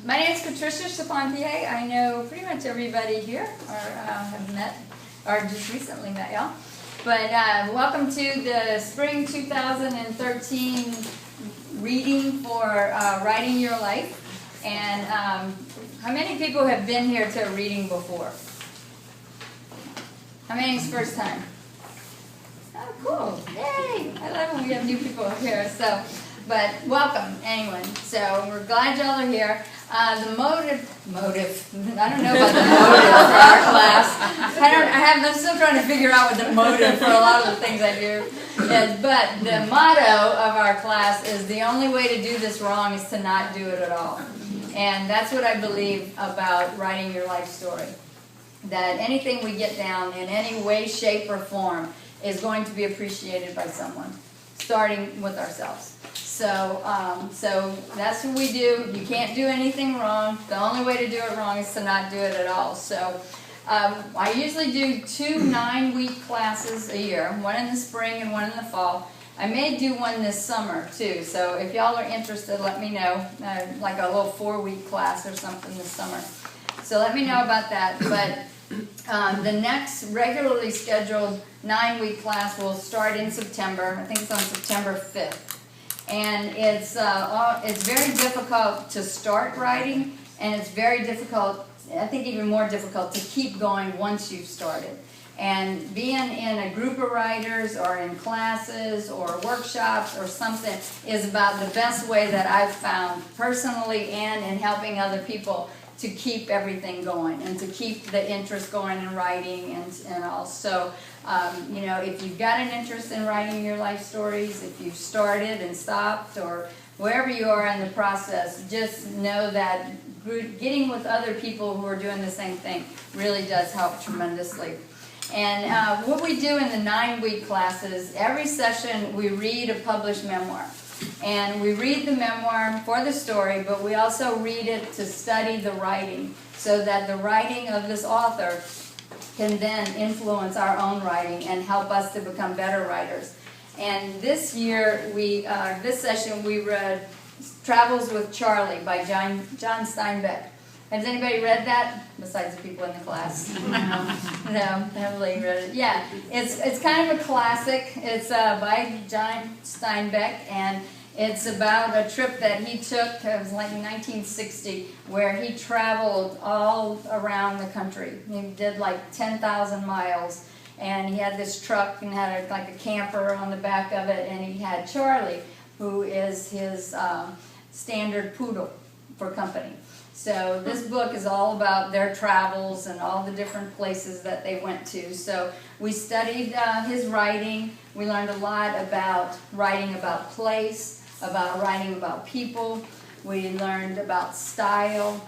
My name is Patricia Chapontier. I know pretty much everybody here, or have met, or just recently met y'all. But welcome to the Spring 2013 reading for Writing Your Life. And how many people have been here to a reading before? How many's first time? Oh, cool. Yay! I love when we have new people up here. But welcome, anyway. So we're glad y'all are here. The motive, I don't know about the motive for our class. I'm still trying to figure out what the motive for a lot of the things I do is. But the motto of our class is the only way to do this wrong is to not do it at all. And that's what I believe about writing your life story. That anything we get down in any way, shape, or form is going to be appreciated by someone, starting with ourselves. So that's what we do. You can't do anything wrong. The only way to do it wrong is to not do it at all. So I usually do 2 9-week classes a year, one in the spring and one in the fall. I may do one this summer too. So if y'all are interested, let me know, like a little 4-week class or something this summer. So let me know about that. But the next regularly scheduled 9-week class will start in September. I think it's on September 5th. And it's very difficult to start writing, and it's very difficult, I think even more difficult, to keep going once you've started. And being in a group of writers or in classes or workshops or something is about the best way that I've found personally and in helping other people to keep everything going and to keep the interest going in writing and all. So, if you've got an interest in writing your life stories, if you've started and stopped or wherever you are in the process, just know that getting with other people who are doing the same thing really does help tremendously. And what we do in the 9-week classes, every session we read a published memoir. And we read the memoir for the story, but we also read it to study the writing so that the writing of this author can then influence our own writing and help us to become better writers. And this year, this session, we read Travels with Charley by John Steinbeck. Has anybody read that besides the people in the class? No, haven't read it. Yeah, it's kind of a classic. It's by John Steinbeck, and it's about a trip that he took. It was like in 1960, where he traveled all around the country. He did like 10,000 miles, and he had this truck and had like a camper on the back of it, and he had Charley, who is his standard poodle for company. So this book is all about their travels and all the different places that they went to. So we studied his writing. We learned a lot about writing about place, about writing about people. We learned about style.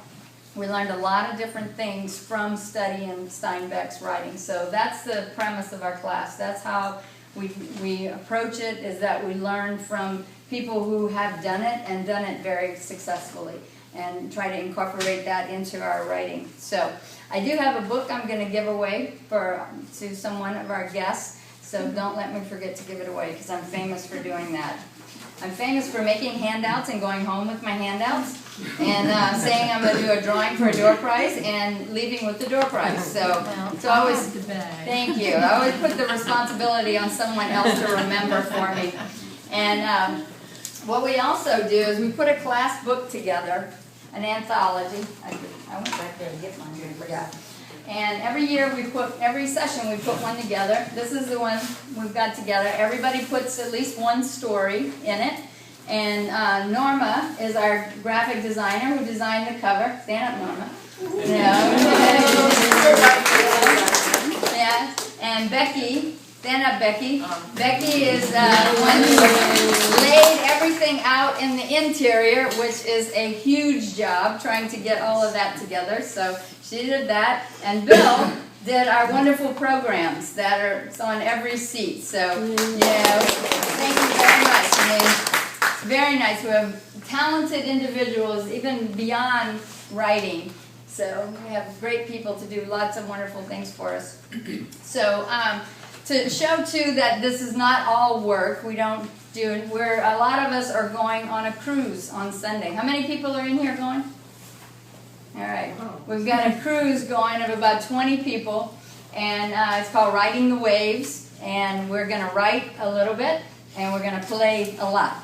We learned a lot of different things from studying Steinbeck's writing. So that's the premise of our class. That's how we approach it, is that we learn from people who have done it and done it very successfully, and try to incorporate that into our writing. So I do have a book I'm going to give away to someone of our guests, so don't let me forget to give it away, because I'm famous for doing that. I'm famous for making handouts and going home with my handouts and saying I'm going to do a drawing for a door prize and leaving with the door prize. So it's always, thank you. I always put the responsibility on someone else to remember for me. And what we also do is we put a class book together, an anthology. I went back there to get mine and forgot. And every session we put one together. This is the one we've got together. Everybody puts at least one story in it. And Norma is our graphic designer who designed the cover. Stand up, Norma. Yeah. And Becky. Stand up, Becky. Becky is the one who laid everything out in the interior, which is a huge job trying to get all of that together. So she did that. And Bill did our wonderful programs that are on every seat. So, thank you very much. I mean, it's very nice. We have talented individuals, even beyond writing. So we have great people to do lots of wonderful things for us. So, to show too that this is not all work, a lot of us are going on a cruise on Sunday. How many people are in here going? All right. We've got a cruise going of about 20 people, and it's called Riding the Waves, and we're going to write a little bit, and we're going to play a lot.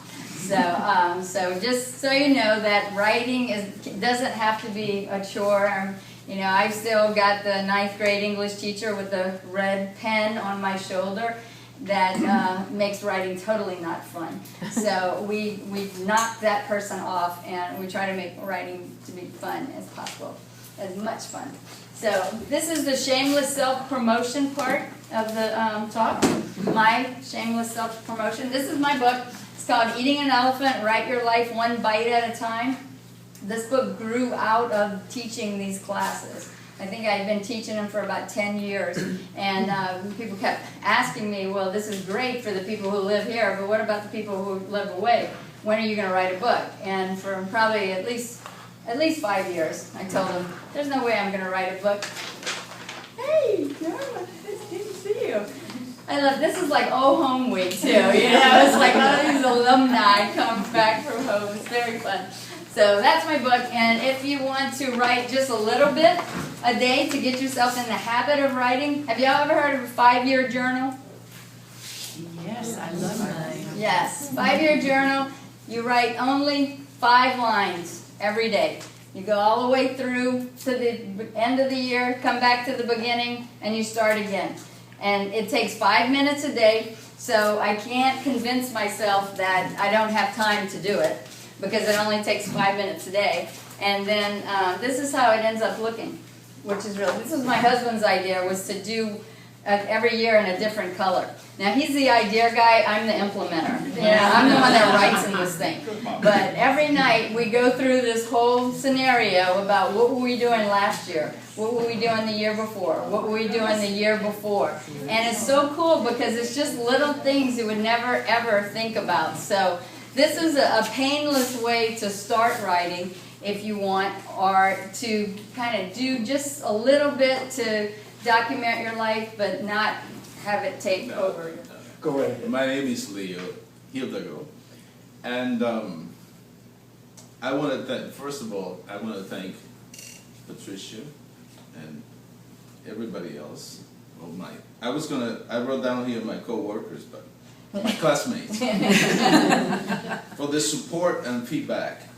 So just so you know that writing doesn't have to be a chore. You know, I've still got the 9th grade English teacher with the red pen on my shoulder that makes writing totally not fun. So we've knocked that person off, and we try to make writing to be fun as possible, as much fun. So this is the shameless self-promotion part of the talk, my shameless self-promotion. This is my book. It's called Eating an Elephant, Write Your Life One Bite at a Time. This book grew out of teaching these classes. I think I've been teaching them for about 10 years, and people kept asking me, well, this is great for the people who live here, but what about the people who live away? When are you going to write a book? And for probably at least 5 years, I told them, there's no way I'm going to write a book. Hey, Norma, it's good to see you. I love, this is like home week too, you know, it's like all these alumni come back from home. It's very fun. So that's my book, and if you want to write just a little bit a day to get yourself in the habit of writing, have y'all ever heard of a 5-year journal? Yes, I love mine. Yes, 5-year journal. You write only 5 lines every day. You go all the way through to the end of the year, come back to the beginning, and you start again. And it takes 5 minutes a day, so I can't convince myself that I don't have time to do it, because it only takes 5 minutes a day. And then this is how it ends up looking, which is real. This was my husband's idea, was to do every year in a different color. Now, he's the idea guy, I'm the implementer. You know, I'm the one that writes in this thing. But every night we go through this whole scenario about what were we doing last year? What were we doing the year before? What were we doing the year before? And it's so cool because it's just little things you would never, ever think about. So this is a painless way to start writing if you want, or to kind of do just a little bit to document your life, but not have it take over. Go ahead. My name is Leo Hildego, and I want to thank, first of all, I want to thank Patricia and everybody else. Well, I wrote down here my co-workers, but my classmates, for the support and feedback.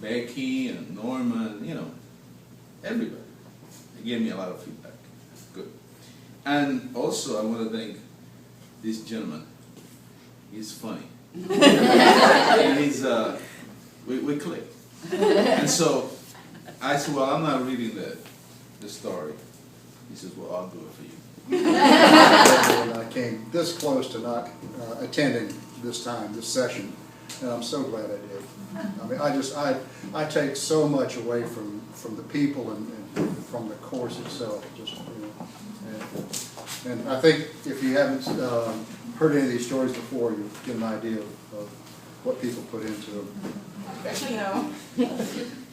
Becky and Norman, you know, everybody. They gave me a lot of feedback. Good. And also, I want to thank this gentleman. He's funny. And he's, we clicked. And so, I said, well, I'm not reading the story. He says, well, I'll do it for you. And I came this close to not attending this session, and I'm so glad I did. I mean, I take so much away from the people and from the course itself. Just, you know, and I think if you haven't heard any of these stories before, you get an idea of what people put into them. Hello,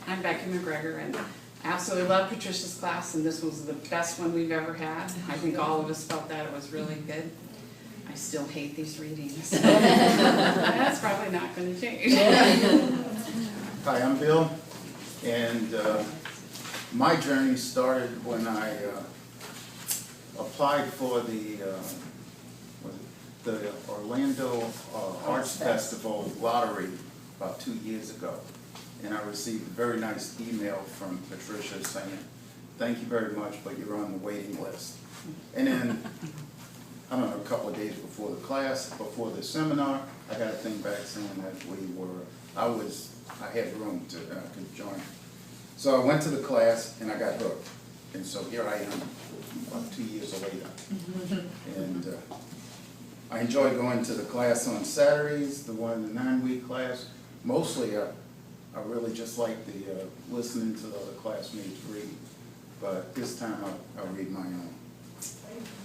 I'm Becky McGregor, and I absolutely love Patricia's class, and this was the best one we've ever had. I think all of us felt that it was really good. I still hate these readings. That's probably not going to change. Hi, I'm Bill, and my journey started when I applied for the Orlando Arts Festival lottery about 2 years ago, and I received a very nice email from Patricia saying, "Thank you very much, but you're on the waiting list." And then, I don't know, a couple of days before the class, before the seminar, I got a thing back saying that I had room to could join. So I went to the class and I got hooked. And so here I am, about 2 years later. And I enjoy going to the class on Saturdays, the 9-week class. Mostly I really just like the listening to the other classmates read. But this time I read my own.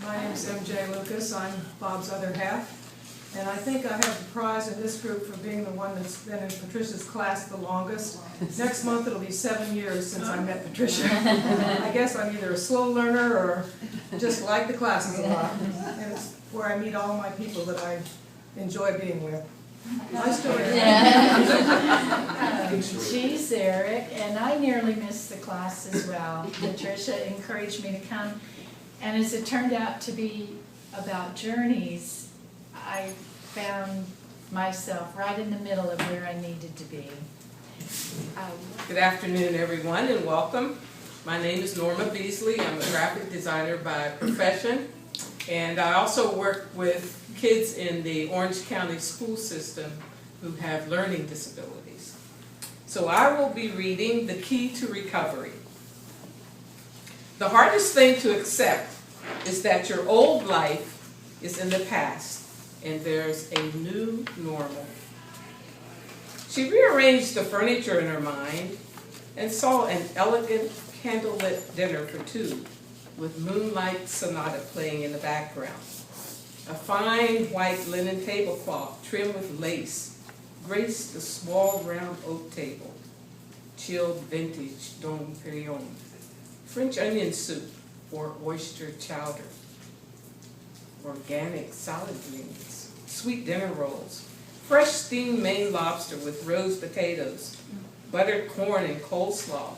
My name's MJ Lucas. I'm Bob's other half. And I think I have the prize in this group for being the one that's been in Patricia's class the longest. Next month it'll be 7 years since I met Patricia. I guess I'm either a slow learner or just like the classes a lot. And it's where I meet all my people that I enjoy being with. My story. She's is Eric, and I nearly missed the class as well. Patricia encouraged me to come, and as it turned out to be about journeys, I found myself right in the middle of where I needed to be. Good afternoon, everyone, and welcome. My name is Norma Beasley. I'm a graphic designer by profession, and I also work with kids in the Orange County school system who have learning disabilities. So I will be reading The Key to Recovery. The hardest thing to accept is that your old life is in the past and there's a new normal. She rearranged the furniture in her mind and saw an elegant candlelit dinner for two with Moonlight Sonata playing in the background. A fine white linen tablecloth trimmed with lace graced the small round oak table. Chilled vintage Dom Perignon, French onion soup or oyster chowder, organic salad greens, sweet dinner rolls, fresh steamed Maine lobster with roast potatoes, buttered corn and coleslaw,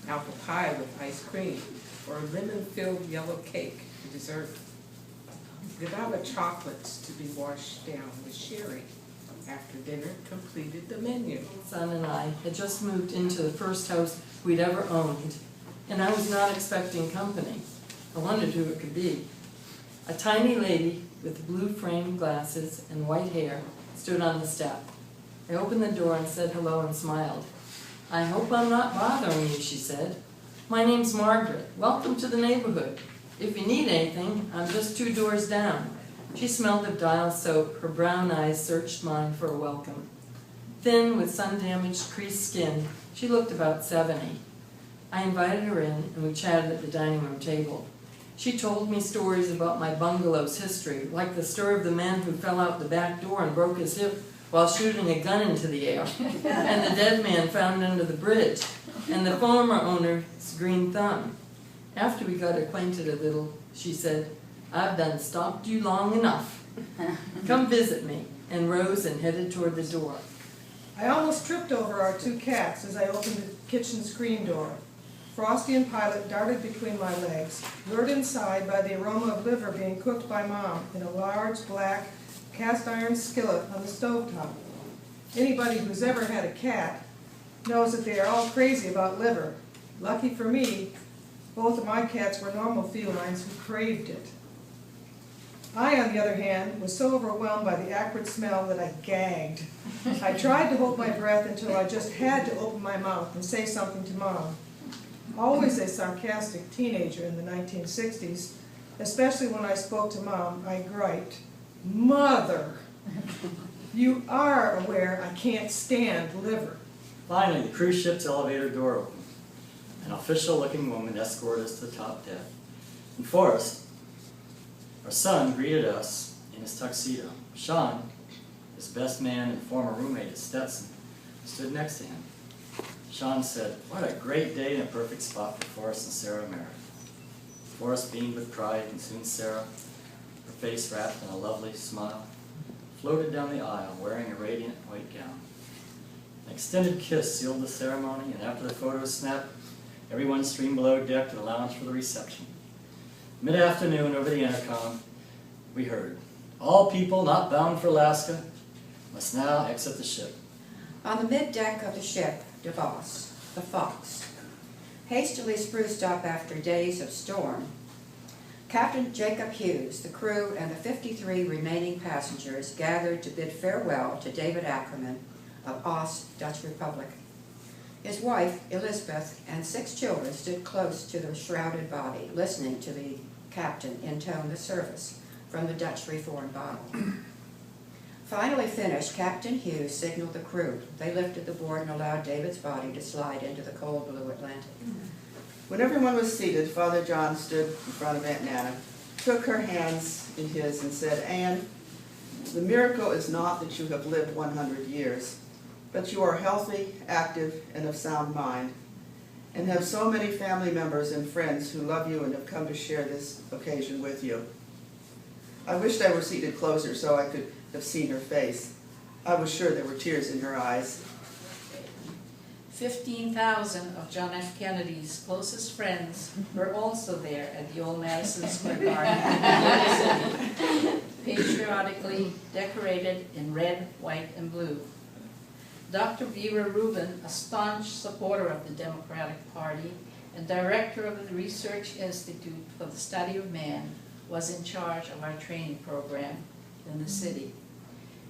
apple pie with ice cream, or a lemon-filled yellow cake for dessert. Godiva chocolates to be washed down with sherry. After dinner completed the menu. Son and I had just moved into the first house we'd ever owned, and I was not expecting company. I wondered who it could be. A tiny lady with blue framed glasses and white hair stood on the step. I opened the door and said hello and smiled. "I hope I'm not bothering you," she said. "My name's Margaret. Welcome to the neighborhood. If you need anything, I'm just 2 doors down." She smelled of dial soap. Her brown eyes searched mine for a welcome. Thin, with sun-damaged, creased skin, she looked about 70. I invited her in, and we chatted at the dining room table. She told me stories about my bungalow's history, like the story of the man who fell out the back door and broke his hip while shooting a gun into the air, and the dead man found under the bridge, and the former owner's green thumb. After we got acquainted a little, she said, "I've done stalked you long enough. Come visit me," and rose and headed toward the door. I almost tripped over our 2 cats as I opened the kitchen screen door. Frosty and Pilot darted between my legs, lured inside by the aroma of liver being cooked by Mom in a large black cast iron skillet on the stovetop. Anybody who's ever had a cat knows that they are all crazy about liver. Lucky for me, both of my cats were normal felines who craved it. I, on the other hand, was so overwhelmed by the acrid smell that I gagged. I tried to hold my breath until I just had to open my mouth and say something to Mom. Always a sarcastic teenager in the 1960s, especially when I spoke to Mom, I griped, "Mother, you are aware I can't stand liver." Finally, the cruise ship's elevator door opened. An official-looking woman escorted us to the top deck. And Forrest, our son, greeted us in his tuxedo. Sean, his best man and former roommate at Stetson, stood next to him. Sean said, "What a great day and a perfect spot for Forrest and Sarah Merritt." Forrest beamed with pride, and soon Sarah, her face wrapped in a lovely smile, floated down the aisle wearing a radiant white gown. An extended kiss sealed the ceremony, and after the photo was snapped, everyone streamed below deck to the lounge for the reception. Mid-afternoon, over the intercom, we heard, "All people not bound for Alaska must now exit the ship." On the mid-deck of the ship, DeVos, the Fox, hastily spruced up after days of storm, Captain Jacob Hughes, the crew, and the 53 remaining passengers gathered to bid farewell to David Ackerman of Oost, Dutch Republic. His wife, Elizabeth, and 6 children stood close to the shrouded body, listening to the captain intone the service from the Dutch Reformed Bible. Finally finished, Captain Hughes signaled the crew. They lifted the board and allowed David's body to slide into the cold blue Atlantic. When everyone was seated, Father John stood in front of Aunt Nana, took her hands in his and said, "Anne, the miracle is not that you have lived 100 years, but you are healthy, active, and of sound mind, and have so many family members and friends who love you and have come to share this occasion with you." I wished I were seated closer so I could have seen her face. I was sure there were tears in her eyes. 15,000 of John F. Kennedy's closest friends were also there at the old Madison Square Garden in New York City, patriotically decorated in red, white, and blue. Dr. Vera Rubin, a staunch supporter of the Democratic Party and director of the Research Institute for the Study of Man, was in charge of our training program in the city.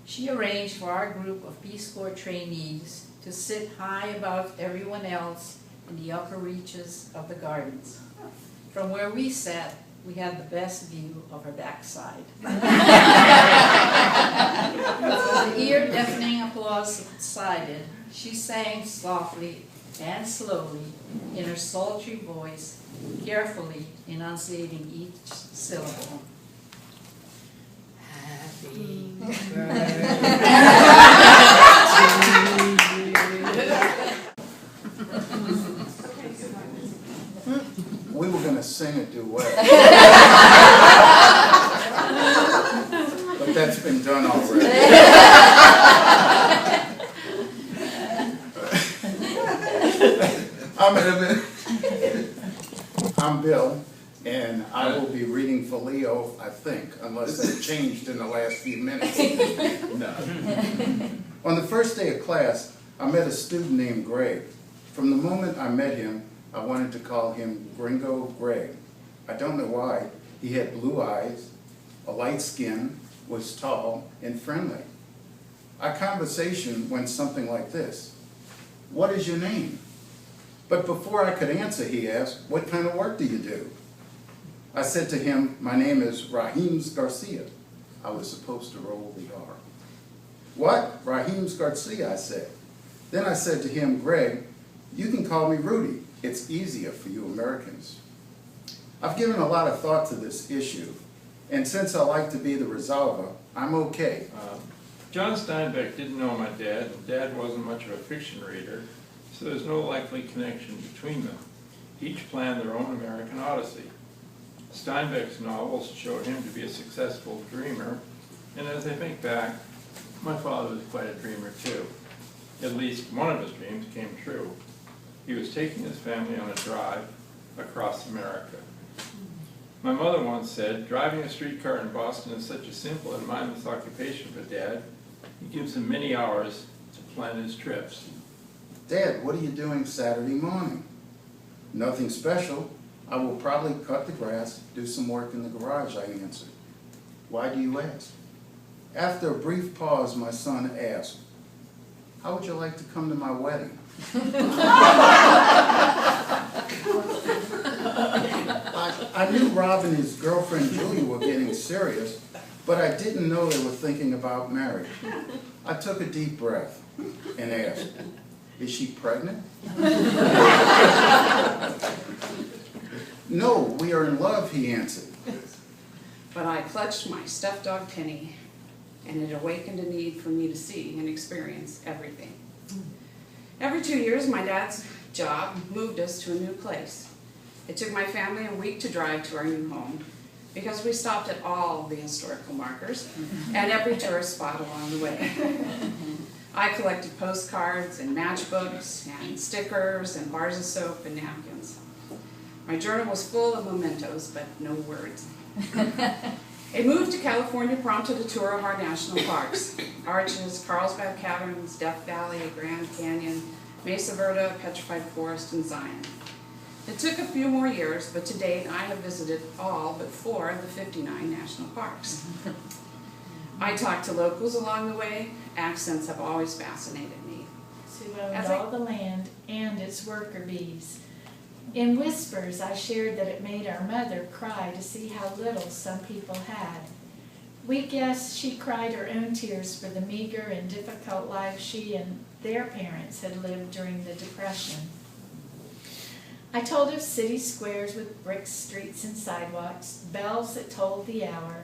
She arranged for our group of Peace Corps trainees to sit high above everyone else in the upper reaches of the gardens. From where we sat, we had the best view of her backside. When the ear-deafening applause subsided, she sang softly and slowly in her sultry voice, carefully enunciating each syllable. Happy We were gonna sing a duet. But that's been done already. I'm Bill, and I will be reading for Leo, I think, unless that changed in the last few minutes. No. On the first day of class, I met a student named Greg. From the moment I met him, I wanted to call him Gringo Greg. I don't know why. He had blue eyes, a light skin, was tall and friendly. Our conversation went something like this. What is your name? But before I could answer, he asked, what kind of work do you do? I said to him, my name is Raheems Garcia. I was supposed to roll the R. What? Raheems Garcia, I said. Then I said to him, Greg, you can call me Rudy. It's easier for you Americans. I've given a lot of thought to this issue, and since I like to be the resolver, I'm okay. John Steinbeck didn't know my dad, and Dad wasn't much of a fiction reader, so there's no likely connection between them. Each planned their own American odyssey. Steinbeck's novels showed him to be a successful dreamer, and as I think back, my father was quite a dreamer too. At least one of his dreams came true. He was taking his family on a drive across America. My mother once said, driving a streetcar in Boston is such a simple and mindless occupation for Dad. It gives him many hours to plan his trips. Dad, what are you doing Saturday morning? Nothing special. I will probably cut the grass, do some work in the garage, I answered. Why do you ask? After a brief pause, my son asked, how would you like to come to my wedding? I knew Rob and his girlfriend Julie were getting serious, but I didn't know they were thinking about marriage. I took a deep breath and asked, is she pregnant? No, we are in love, he answered. But I clutched my stuffed dog Penny, and it awakened a need for me to see and experience everything. Every 2 years, my dad's job moved us to a new place. It took my family a week to drive to our new home because we stopped at all the historical markers and every tourist spot along the way. I collected postcards and matchbooks and stickers and bars of soap and napkins. My journal was full of mementos, but no words. A move to California prompted a tour of our national parks. Arches, Carlsbad Caverns, Death Valley, Grand Canyon, Mesa Verde, Petrified Forest, and Zion. It took a few more years, but to date I have visited all but 4 of the 59 national parks. I talked to locals along the way. Accents have always fascinated me. Who owned all the land and its worker bees. In whispers, I shared that it made our mother cry to see how little some people had. We guessed she cried her own tears for the meager and difficult life she and their parents had lived during the Depression. I told of city squares with brick streets and sidewalks, bells that tolled the hour,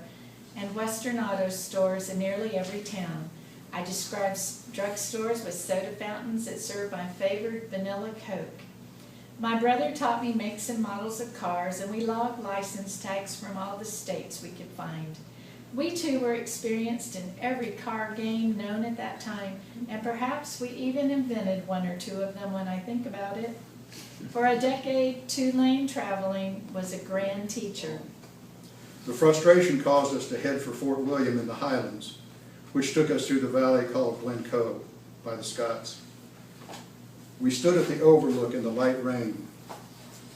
and Western auto stores in nearly every town. I described drugstores with soda fountains that served my favorite vanilla Coke. My brother taught me makes and models of cars, and we logged license tags from all the states we could find. We too were experienced in every car game known at that time, and perhaps we even invented one or two of them when I think about it. For a decade, two-lane traveling was a grand teacher. The frustration caused us to head for Fort William in the Highlands, which took us through the valley called Glen Cove by the Scots. We stood at the overlook in the light rain.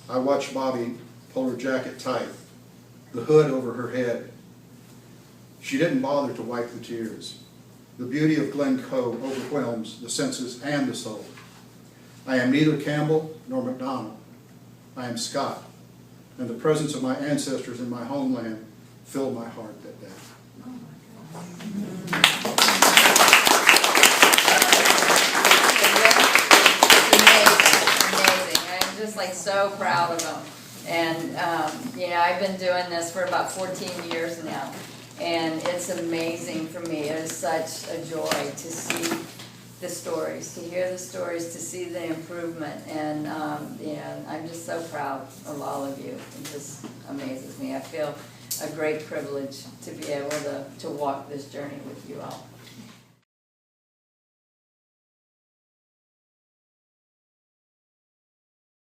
I watched Bobby pull her jacket tight, the hood over her head. She didn't bother to wipe the tears. The beauty of Glen Cove overwhelms the senses and the soul. I am neither Campbell nor MacDonald. I am Scott, and the presence of my ancestors in my homeland filled my heart that day. Amazing. I'm just like so proud of them. And, I've been doing this for about 14 years now. And it's amazing for me. It is such a joy to see the stories, to hear the stories, to see the improvement. And, I'm just so proud of all of you. It just amazes me. I feel a great privilege to be able to walk this journey with you all.